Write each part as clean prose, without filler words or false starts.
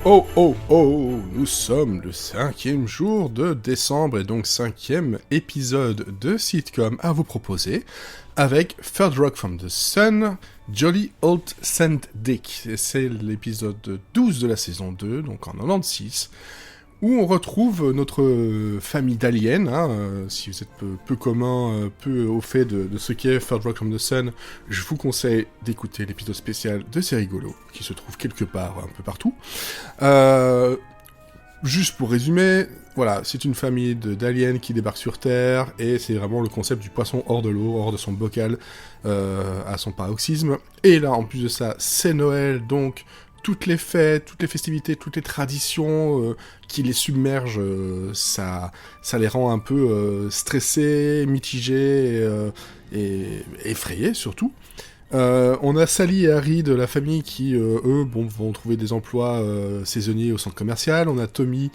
Oh oh oh, nous sommes le 5e jour de décembre et donc 5e épisode de sitcom à vous proposer avec Third Rock from the Sun, Jolly Old Saint Dick. C'est l'épisode 12 de la saison 2, donc en 96, où on retrouve notre famille d'aliens. Si vous êtes peu commun, peu au fait de ce qu'est Third Rock from the Sun, je vous conseille d'écouter l'épisode spécial de C'est rigolo, qui se trouve quelque part, un peu partout. Juste pour résumer, voilà, c'est une famille d'aliens qui débarquent sur Terre, et c'est vraiment le concept du poisson hors de l'eau, hors de son bocal, à son paroxysme. Et là, en plus de ça, c'est Noël, donc toutes les fêtes, toutes les festivités, toutes les traditions qui les submergent, ça les rend un peu stressés, mitigés et effrayés surtout. On a Sally et Harry de la famille qui, vont trouver des emplois saisonniers au centre commercial. On a Tommy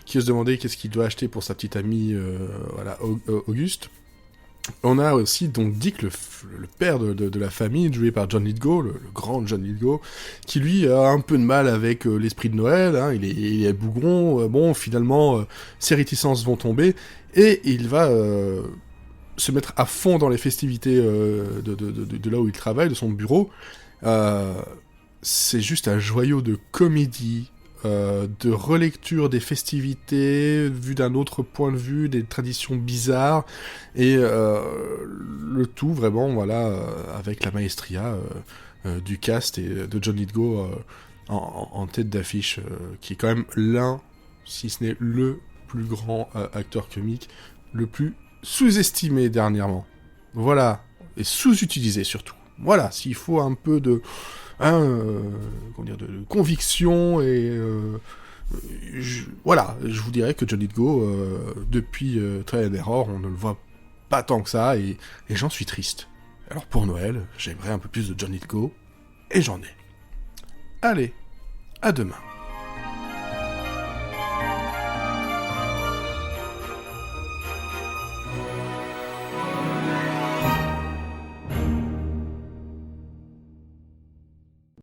qui va se demander qu'est-ce qu'il doit acheter pour sa petite amie, Auguste. On a aussi donc Dick, le père de la famille, joué par John Lithgow, le grand John Lithgow, qui lui a un peu de mal avec l'esprit de Noël, hein, il est bougon, finalement ses réticences vont tomber, et il va se mettre à fond dans les festivités de là où il travaille, de son bureau. C'est juste un joyau de comédie, de relecture des festivités, vu d'un autre point de vue, des traditions bizarres, et le tout vraiment, avec la maestria du cast et de John Lithgow en tête d'affiche, qui est quand même l'un, si ce n'est le plus grand acteur comique, le plus sous-estimé dernièrement. Voilà, et sous-utilisé surtout. Voilà, s'il faut un peu de conviction et je vous dirais que John Lithgow, depuis Trial and Error, on ne le voit pas tant que ça, et j'en suis triste. Alors pour Noël, j'aimerais un peu plus de John Lithgow, et j'en ai. Allez, à demain.